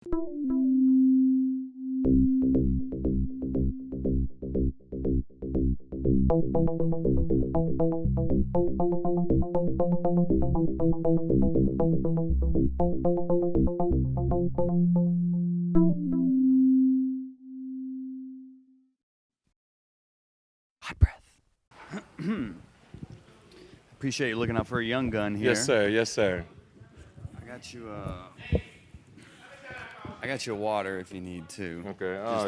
Hot breath. Appreciate you looking out for a young gun here. Yes, sir. Yes, sir. I got you a water if you need to. Okay. Oh,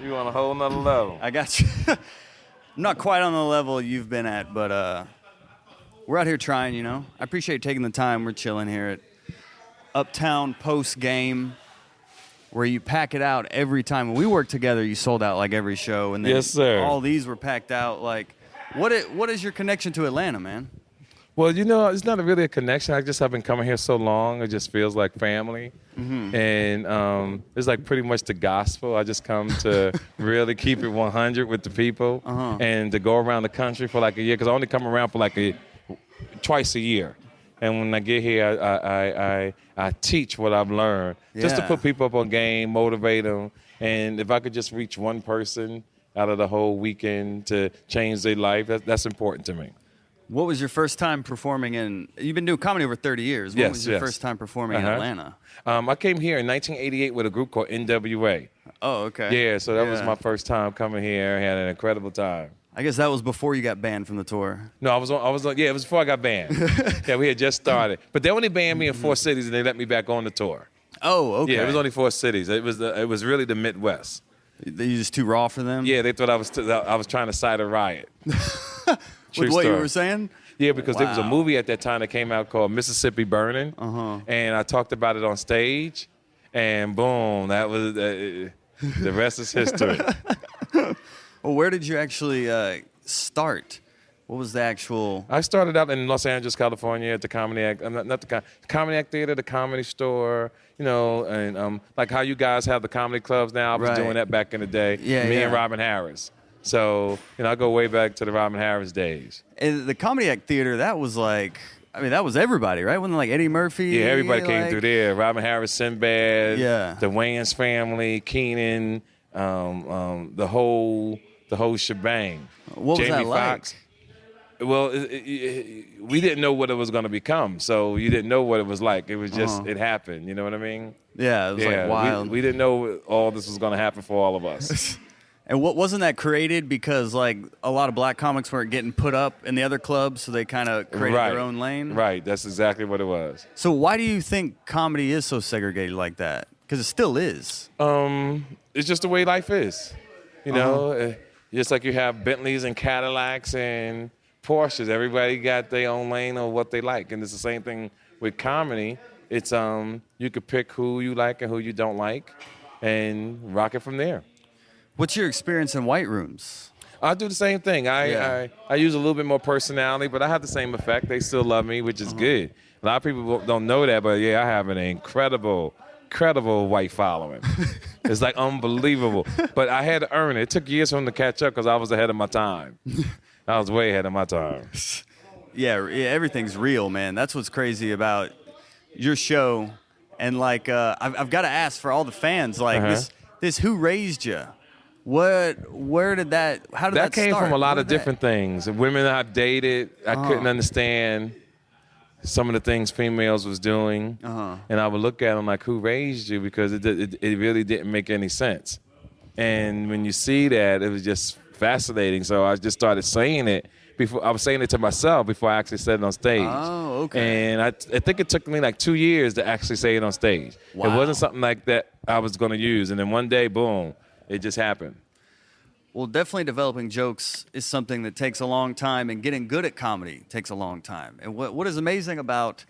you on a whole nother level. I got you. I'm not quite on the level you've been at, but we're out here trying, you know. I appreciate you taking the time. We're chilling here at Uptown post game, where you pack it out every time. When we worked together, you sold out like every show, and then yes, sir. All these were packed out. Like, what is your connection to Atlanta, man? Well, you know, it's not really a connection. I just have been coming here so long. It just feels like family. Mm-hmm. And it's like pretty much the gospel. I just come to really keep it 100 with the people and to go around the country for like a year, because I only come around for like twice a year. And when I get here, I teach what I've learned, just to put people up on game, motivate them. And if I could just reach one person out of the whole weekend to change their life, that's important to me. What was your first time performing in? You've been doing comedy over 30 years. What was your first time performing in Atlanta? I came here in 1988 with a group called NWA. Oh, okay. Yeah, so that was my first time coming here. I had an incredible time. I guess that was before you got banned from the tour. No, I was on. Yeah, it was before I got banned. Yeah, we had just started, but they only banned me in 4 cities, and they let me back on the tour. Oh, okay. Yeah, it was only 4 cities. It was really the Midwest. You just too raw for them? Yeah, they thought I was trying to cite a riot. With what you were saying? Yeah, because there was a movie at that time that came out called Mississippi Burning, and I talked about it on stage, and boom, that was the rest is history. Well, where did you actually start? What was the actual? I started out in Los Angeles, California, at the Comedy Act, not the Comedy Act Theater, the Comedy Store, you know, and like how you guys have the comedy clubs now. I was doing that back in the day. Yeah, Me and Robin Harris. So, you know, I go way back to the Robin Harris days. And the Comedy Act Theater, that was like, I mean, that was everybody, right? Wasn't it like Eddie Murphy? Yeah, everybody came through there. Robin Harris, Sinbad, the Wayans family, Keenan, the whole shebang. What was Jamie that like? Foxx. Well, we didn't know what it was going to become, so you didn't know what it was like. It was just, it happened, you know what I mean? Yeah, it was like wild. We didn't know all this was going to happen for all of us. And wasn't that created because like a lot of black comics weren't getting put up in the other clubs, so they kind of created their own lane? Right, that's exactly what it was. So why do you think comedy is so segregated like that? Because it still is. It's just the way life is. You know, just like you have Bentleys and Cadillacs and Porsches. Everybody got their own lane of what they like, and it's the same thing with comedy. It's you could pick who you like and who you don't like, and rock it from there. What's your experience in white rooms? I do the same thing. I use a little bit more personality, but I have the same effect. They still love me, which is good. A lot of people don't know that, but yeah, I have an incredible white following. It's like unbelievable. But I had to earn it. It took years for them to catch up because I was ahead of my time. I was way ahead of my time. Yeah, everything's real, man. That's what's crazy about your show. And like, I've got to ask for all the fans, like this Who Raised You? How did that start? That came from a lot of different things. Women I've dated, I couldn't understand some of the things females was doing. And I would look at them like, who raised you? Because it really didn't make any sense. And when you see that, it was just fascinating. So I just started saying it. I was saying it to myself before I actually said it on stage. Oh, okay. And I think it took me like 2 years to actually say it on stage. Wow. It wasn't something like that I was going to use. And then one day, boom, it just happened. Well, definitely developing jokes is something that takes a long time, and getting good at comedy takes a long time. And what is amazing about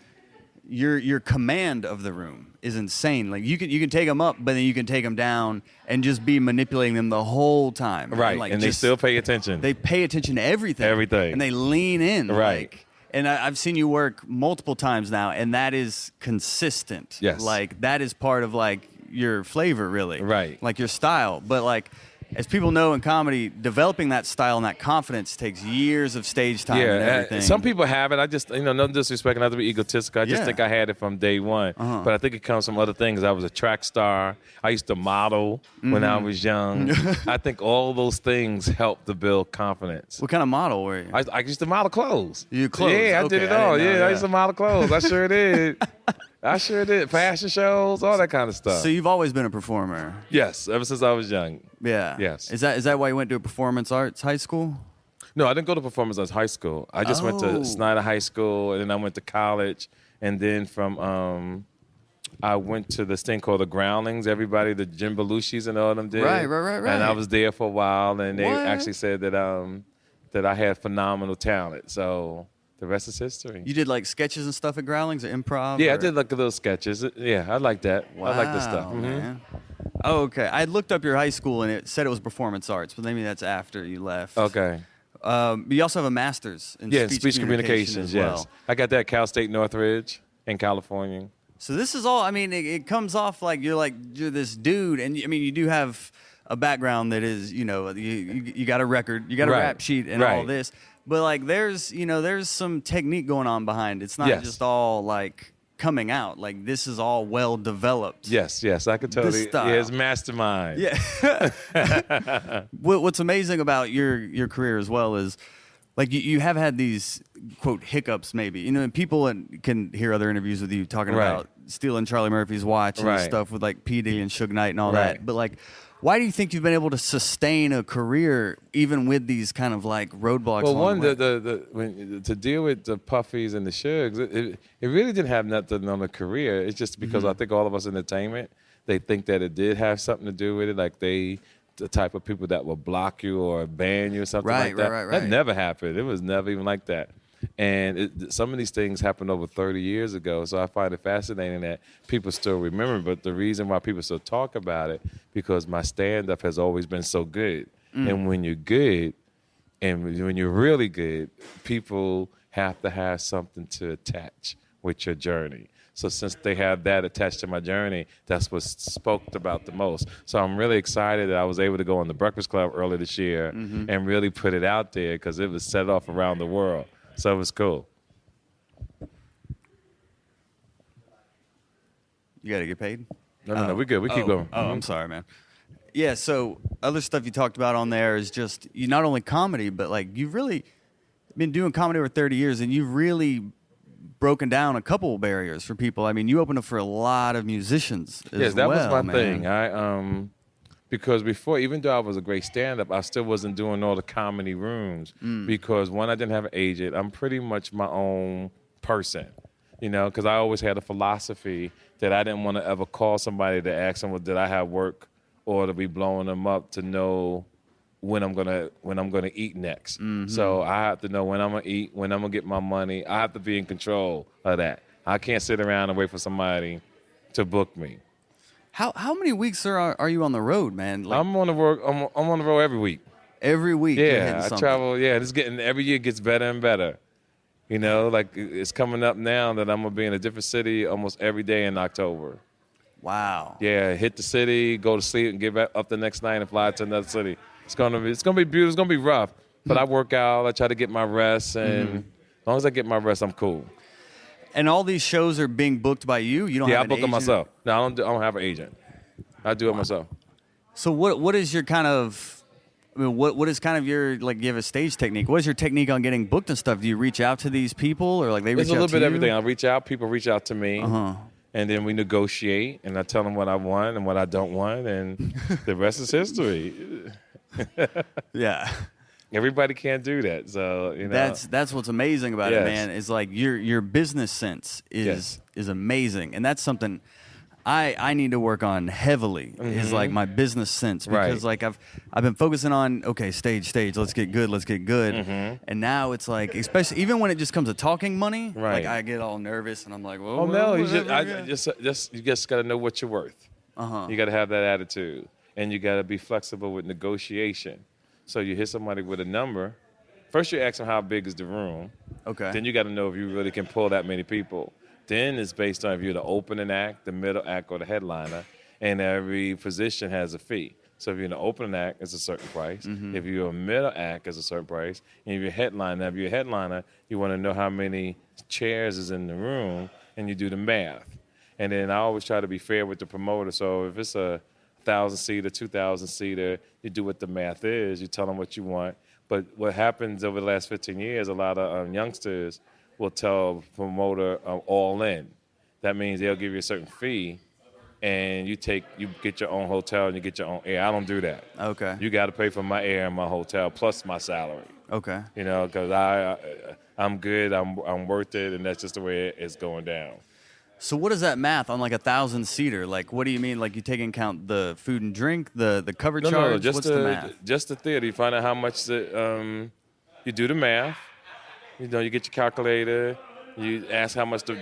your command of the room is insane. Like you can take them up, but then you can take them down and just be manipulating them the whole time. Right, and they still pay attention. They pay attention to everything. Everything. And they lean in. Right. And I've seen you work multiple times now, and that is consistent. Yes. Like that is part of like your flavor, really. Right. Like your style. But like, As people know in comedy, developing that style and that confidence takes years of stage time and everything. Some people have it. I just, no disrespect, not to be egotistical. I just think I had it from day one. But I think it comes from other things. I was a track star. I used to model when I was young. I think all those things helped to build confidence. What kind of model were you? I used to model clothes. You clothes? Yeah, I Okay, did it all. I I used to model clothes. I sure did. I sure did. Fashion shows, all that kind of stuff. So you've always been a performer? Yes, ever since I was young. Yeah. Yes. Is that why you went to a performance arts high school? No, I didn't go to performance arts high school. I just went to Snyder High School, and then I went to college, and then from I went to this thing called the Groundlings. Everybody, the Jim Belushis and all of them did. Right. And I was there for a while, and they What? actually said that I had phenomenal talent. So the rest is history. You did like sketches and stuff at Growlings or improv? Yeah, or? I did like little sketches. Yeah, I like that. Wow, I like this stuff. Man. Oh, okay. I looked up your high school and it said it was performance arts, but maybe that's after you left. Okay. But you also have a master's in speech communications. as well. Yes, I got that at Cal State Northridge in California. So this is all. I mean, it comes off like you're this dude, and I mean, you do have a background that is, you got a record, you got a rap sheet, and all this. But like, there's some technique going on behind. It's not just all like coming out. Like this is all well developed. Yes, I could totally. Yeah, it's mastermind. Yeah. What's amazing about your career as well is, like you have had these quote hiccups maybe, and people can hear other interviews with you talking about stealing Charlie Murphy's watch and stuff with like P. Diddy and Suge Knight and all that. But like, why do you think you've been able to sustain a career even with these kind of like roadblocks? Well, to deal with the Puffies and the Sugs, it really didn't have nothing on the career. It's just because I think all of us in entertainment, they think that it did have something to do with it. Like the type of people that will block you or ban you or something like that. Right. That never happened. It was never even like that. And some of these things happened over 30 years ago, so I find it fascinating that people still remember. But the reason why people still talk about it, because my stand-up has always been so good. And when you're good, and when you're really good, people have to have something to attach with your journey. So since they have that attached to my journey, that's what's spoke about the most. So I'm really excited that I was able to go on the Breakfast Club earlier this year and really put it out there because it was set off around the world. So it was cool. You got to get paid? No, we're good. We keep going. Oh, I'm sorry, man. Yeah, so other stuff you talked about on there is just you not only comedy, but like you've really been doing comedy over 30 years, and you've really broken down a couple of barriers for people. I mean, you opened up for a lot of musicians as Yes, that well, was my man. thing. Because before, even though I was a great stand-up, I still wasn't doing all the comedy rooms because, one, I didn't have an agent. I'm pretty much my own person, because I always had a philosophy that I didn't want to ever call somebody to ask them, well, did I have work, or to be blowing them up to know when I'm gonna eat next. So I have to know when I'm gonna eat, when I'm gonna get my money. I have to be in control of that. I can't sit around and wait for somebody to book me. How many weeks are you on the road, man? Like, I'm on the road. I'm on the road every week. every week. you're hitting Yeah, I something. travel. Yeah, it's getting every year gets better and better. Like it's coming up now that I'm gonna be in a different city almost every day in October. Wow. Yeah, hit the city, go to sleep, and get back up the next night and fly to another city. It's gonna be beautiful. It's gonna be rough, but I work out. I try to get my rest, and as long as I get my rest, I'm cool. And all these shows are being booked by you. You don't Yeah, have I an book them agent? myself. No, I don't have an agent. I do it myself. So what is your kind of? I mean, what is kind of your like? You have a stage technique. What is your technique on getting booked and stuff? Do you reach out to these people, or like they reach It's a out little to bit you? of everything. I reach out. People reach out to me. And then we negotiate, and I tell them what I want and what I don't want, and the rest is history. Yeah. Everybody can't do that, so That's what's amazing about it, Yes. man. Is like your business sense is amazing, and that's something I need to work on heavily. Is like my business sense, because like I've been focusing on stage, let's get good, and now it's like, especially even when it just comes to talking money, like I get all nervous and I'm like, whoa. Oh no, you whatever, just got to know what you're worth. You got to have that attitude, and you got to be flexible with negotiation. So you hit somebody with a number. First, you ask them how big is the room. Okay. Then you got to know if you really can pull that many people. Then it's based on if you're the opening act, the middle act, or the headliner, and every position has a fee. So if you're an opening act, it's a certain price. If you're a middle act, it's a certain price. And if you're a headliner, you want to know how many chairs is in the room, and you do the math. And then I always try to be fair with the promoter. So if it's a 1,000-seater, 2,000-seater, you do what the math is. You tell them what you want. But what happens over the last 15 years, a lot of youngsters will tell a promoter all in. That means they'll give you a certain fee, and you get your own hotel and you get your own air. I don't do that. Okay. You got to pay for my air and my hotel plus my salary. Okay. You know, because I'm good, I'm worth it, and that's just the way it's going down. So what is that math on like 1,000-seater? Like, what do you mean? Like, you take into account the food and drink, the cover charge? No, just What's the math? Just the theater. You find out how much you do the math. You know, you get your calculator. You ask how much the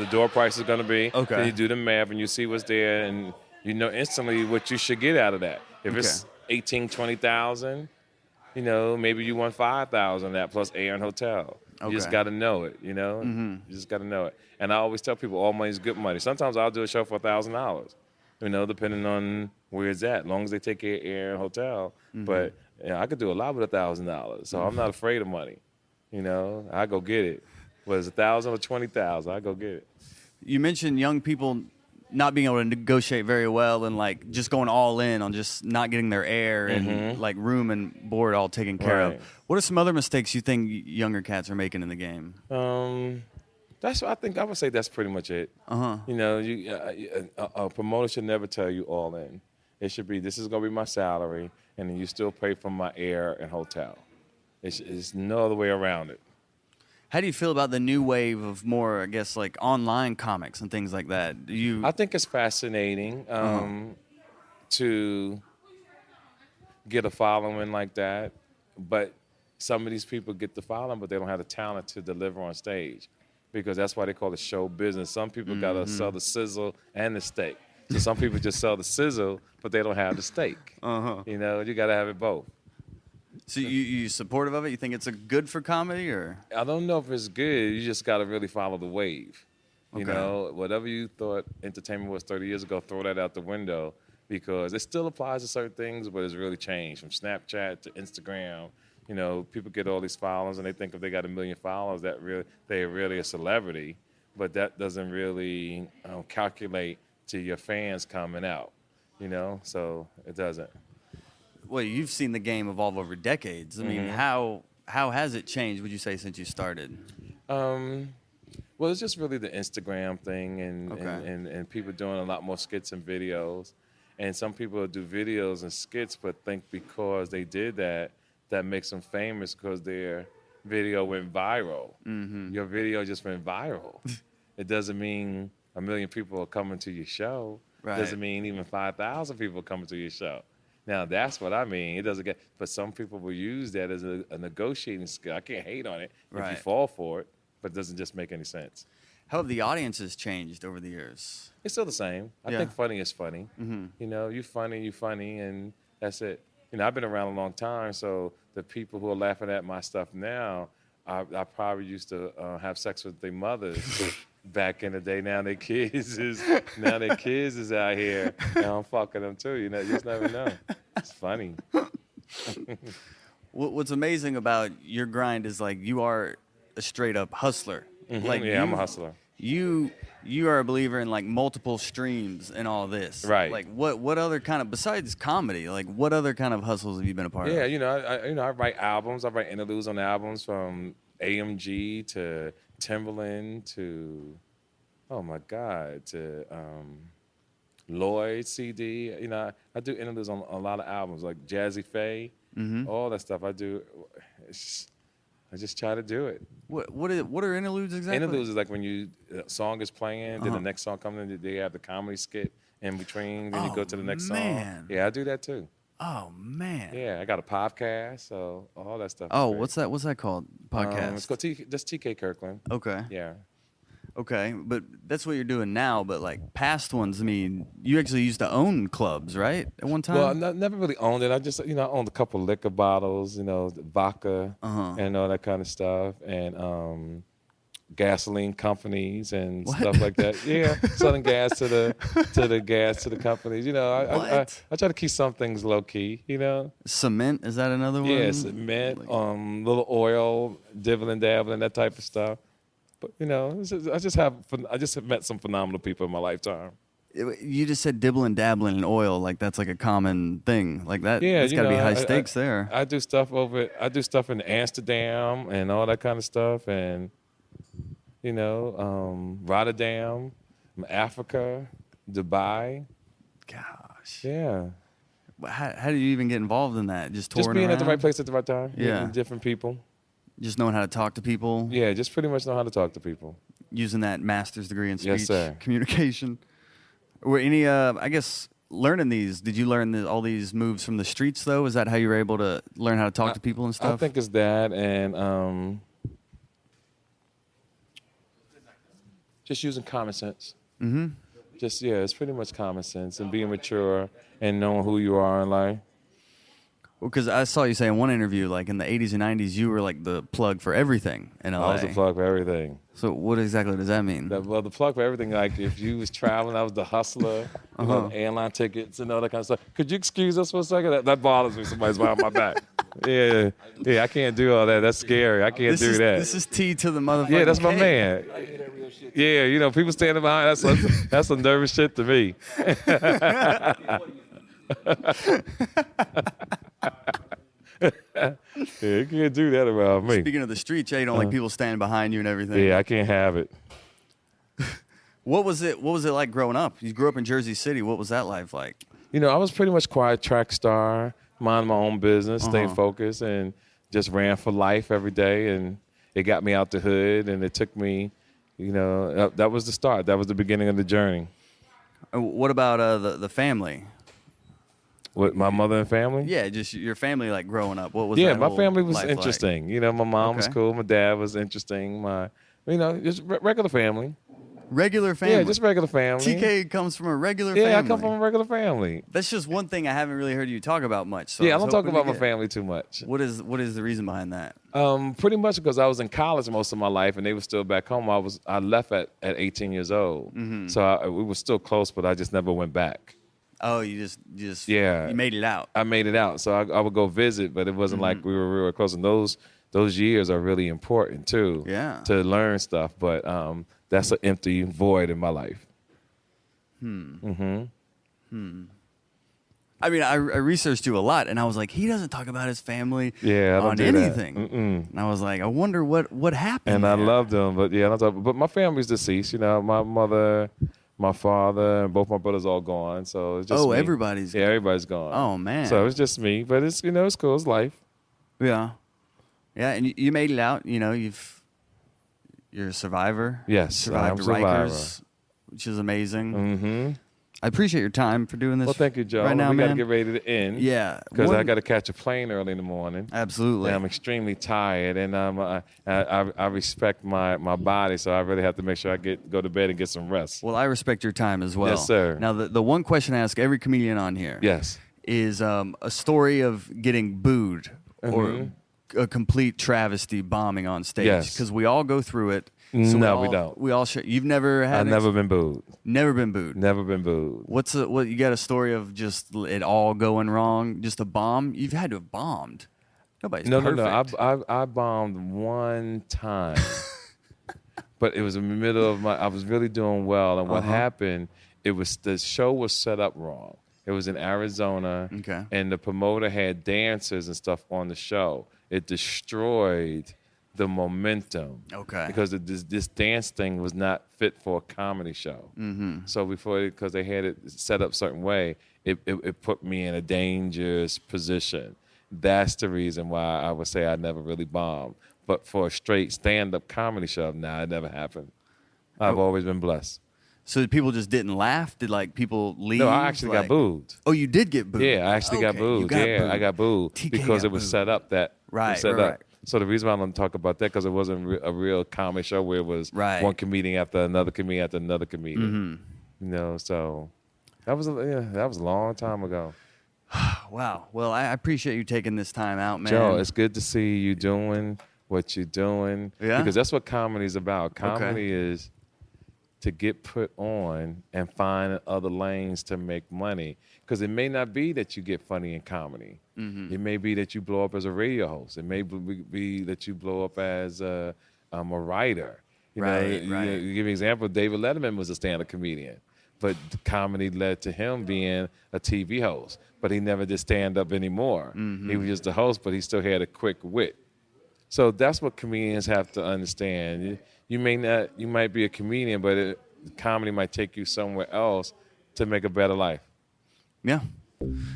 door price is going to be. Okay. Then you do the math and you see what's there, and you know instantly what you should get out of that. If it's 18, 20,000, you know, maybe you want 5,000 that plus air and hotel. You just got to know it, you know? You just got to know it. And I always tell people all money is good money. Sometimes I'll do a show for $1,000, you know, depending on where it's at, as long as they take care of air and hotel. But you know, I could do a lot with $1,000, so I'm not afraid of money. You know, I go get it. Whether it's 1,000 or 20,000, I go get it. You mentioned young people not being able to negotiate very well and like just going all in on just not getting their air and like room and board all taken care of. What are some other mistakes you think younger cats are making in the game? That's what I think. I would say that's pretty much it. You know, a promoter should never tell you all in. It should be, this is going to be my salary, and then you still pay for my air and hotel. It's no other way around it. How do you feel about the new wave of more, I guess, like online comics and things like that? I think it's fascinating to get a following like that, but some of these people get the following, but they don't have the talent to deliver on stage, because that's why they call it show business. Some people got to sell the sizzle and the steak. So some people just sell the sizzle, but they don't have the steak. You know, you got to have it both. So you supportive of it? You think it's good for comedy, or? I don't know if it's good. You just got to really follow the wave. You know, whatever you thought entertainment was 30 years ago, throw that out the window, because it still applies to certain things, but it's really changed from Snapchat to Instagram. You know, people get all these followers, and they think if they got 1 million followers, they're really a celebrity, but that doesn't really calculate to your fans coming out. You know, so it doesn't. Well, you've seen the game evolve over decades. I mean, how has it changed, would you say, since you started? Well, it's just really the Instagram thing and people doing a lot more skits and videos. And some people do videos and skits but think because they did that makes them famous because their video went viral. Your video just went viral. It doesn't mean 1 million people are coming to your show. It doesn't mean even 5,000 people are coming to your show. Now, that's what I mean. It doesn't get, but some people will use that as a negotiating skill. I can't hate on it if you fall for it, but it doesn't just make any sense. How have the audiences changed over the years? It's still the same. I think funny is funny. You know, you funny, and that's it. You know, I've been around a long time, so the people who are laughing at my stuff now, I probably used to have sex with their mothers back in the day. Now their kids is out here, and I'm fucking them too. You know, you just never know. It's funny. What's amazing about your grind is like you are a straight up hustler. Like I'm a hustler. You are a believer in like multiple streams and all this. Right. Like what other kind of, besides comedy, like what other kind of hustles have you been a part of? Yeah, you know, I write albums. I write interludes on albums, from AMG to Timberland to, oh my God, to Lloyd CD. You know, I do interludes on a lot of albums, like Jazzy Faye, all that stuff. I do. I just try to do it. What are interludes exactly? Interludes is like when a song is playing, then the next song comes in, they have the comedy skit in between, then you go to the next song. Yeah, I do that too. Oh man. Yeah, I got a podcast, so all that stuff. Oh, what's that called? Podcast. It's called just TK Kirkland. Okay. Yeah. Okay, but that's what you're doing now. But like past ones, I mean, you actually used to own clubs, right? At one time. Well, I never really owned it. I just, I owned a couple of liquor bottles, vodka and all that kind of stuff. And gasoline companies and What? stuff like that. Yeah, selling gas to the companies. You know, I try to keep some things low key. You know. Cement, is that another one? Yeah, cement, little oil, dibbling, dabbling, that type of stuff. But you know, I just have met some phenomenal people in my lifetime. You just said dibble and dabbling in oil, like that's like a common thing. Like that, Yeah, it's got to be high stakes there. I do stuff in Amsterdam and all that kind of stuff, and you know, Rotterdam, Africa, Dubai. Gosh. Yeah. How do you even get involved in that? Just touring Just being around? at the right place at the right time. Yeah. Meeting different people. Just knowing how to talk to people. Yeah, just pretty much know how to talk to people. Using that master's degree in speech Yes, sir. communication. Were any, I guess, learning these? Did you learn all these moves from the streets though? Is that how you were able to learn how to talk to people and stuff? I think it's that, and just using common sense. Mm-hmm. It's pretty much common sense and being mature and knowing who you are in life. Well, because I saw you say in one interview, like in the 80s and 90s, you were like the plug for everything in LA. I was the plug for everything. So what exactly does that mean? The plug for everything. Like if you was traveling, I was the hustler. You know, airline tickets and all that kind of stuff. Could you excuse us for a second? That bothers me. Somebody's behind my back. Yeah, I can't do all that. That's scary. I can't do that. This is T to the motherfucker. Yeah, that's my man. Yeah, you know, people standing behind. That's some nervous shit to me. Yeah, you can't do that around me. Speaking of the streets, you don't like people standing behind you and everything. Yeah, I can't have it. What was it like growing up? You grew up in Jersey City. What was that life like? You know, I was pretty much quiet track star, mind my own business, staying focused, and just ran for life every day. And it got me out the hood, and it took me, you know, that was the start. That was the beginning of the journey. What about the family? With my mother and family? Yeah, just your family, like growing up. What was Yeah, that my whole family was life interesting. You know, my mom was cool. My dad was interesting. Just regular family. like? Regular family. Yeah, just regular family. TK comes from a regular family. Yeah, I come from a regular family. That's just one thing I haven't really heard you talk about much. So Yeah, I was don't talk hoping to about my get- family too much. What is the reason behind that? Pretty much because I was in college most of my life, and they were still back home. I left at 18 years old, so we were still close, but I just never went back. Oh, you just Yeah. you made it out. I made it out, so I would go visit, but it wasn't like we were real close. And those years are really important too. Yeah. To learn stuff, but that's an empty void in my life. I mean, I researched you a lot, and I was like, he doesn't talk about his family Yeah, I don't on do that. anything. Mm-mm. And I was like, I wonder what happened. And I there. love them, but yeah, I don't talk, but my family's deceased. You know, my mother, my father, and both my brothers all gone. So it's just me. Everybody's Yeah, everybody's gone. Oh man. So it's just me, but it's it's cool. It's life. Yeah, and you made it out. You know, you're a survivor. Yes, survived I'm a survivor. Rikers, which is amazing. Mm-hmm. I appreciate your time for doing this. Well, thank you, Joe. Right now, we got to man. get ready to end. Yeah, Because one- I got to catch a plane early in the morning. Absolutely. And I'm extremely tired, and I respect my body, so I really have to make sure I go to bed and get some rest. Well, I respect your time as well. Yes, sir. Now, the one question I ask every comedian on here Yes. is a story of getting booed or a complete travesty bombing on stage. Yes. Because we all go through it. No, we don't. We all You've never had I've never been booed. never been booed. Never been booed. What you got a story of just it all going wrong? Just a bomb? You've had to have bombed. Nobody's perfect. No. I bombed one time, but it was in the middle of I was really doing well, and what happened? It was the show was set up wrong. It was in Arizona, Okay. and the promoter had dancers and stuff on the show. It destroyed the momentum. Okay. Because this dance thing was not fit for a comedy show. Mm-hmm. So because they had it set up a certain way, it put me in a dangerous position. That's the reason why I would say I never really bombed. But for a straight stand-up comedy show, it never happened. I've always been blessed. So people just didn't laugh? Did people leave? No, I actually got booed. Oh, you did get booed? Yeah, I actually got Okay, booed. you got booed. I got booed TK because got it was booed. set up that Right, it was set right. up. So the reason why I don't talk about that because it wasn't a real comedy show where it was Right. one comedian after another comedian after another comedian. You know, so that was a long time ago. Wow. Well, I appreciate you taking this time out, man. Joe, it's good to see you doing what you're doing. Yeah. Because that's what comedy is about. Comedy is to get put on and find other lanes to make money. Because it may not be that you get funny in comedy. It may be that you blow up as a radio host. It may be that you blow up as a writer. You know, you give an example, David Letterman was a stand-up comedian, but comedy led to him being a TV host. But he never did stand-up anymore. He was just a host, but he still had a quick wit. So that's what comedians have to understand. You might be a comedian, but comedy might take you somewhere else to make a better life. Yeah.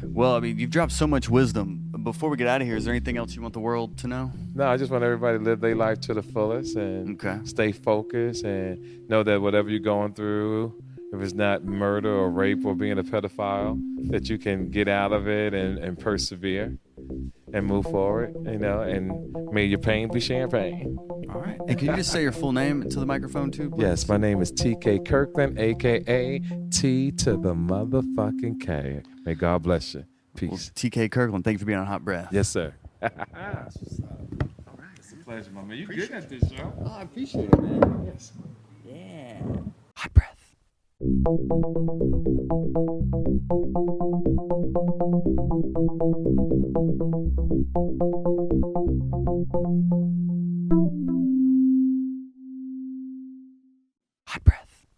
Well, I mean, you've dropped so much wisdom. Before we get out of here, is there anything else you want the world to know? No, I just want everybody to live their life to the fullest and stay focused and know that whatever you're going through, if it's not murder or rape or being a pedophile, that you can get out of it and persevere and move forward, you know, and may your pain be champagne. All right. And can you just say your full name to the microphone too, please? Yes, my name is T.K. Kirkland, a.k.a. T to the motherfucking K. May God bless you. Peace. Well, T.K. Kirkland, thank you for being on Hot Breath. Yes, sir. All right. It's a pleasure, my man. You're good at this, show. Oh, I appreciate it, man. Yes. Yeah. Hot Breath. Hot Breath.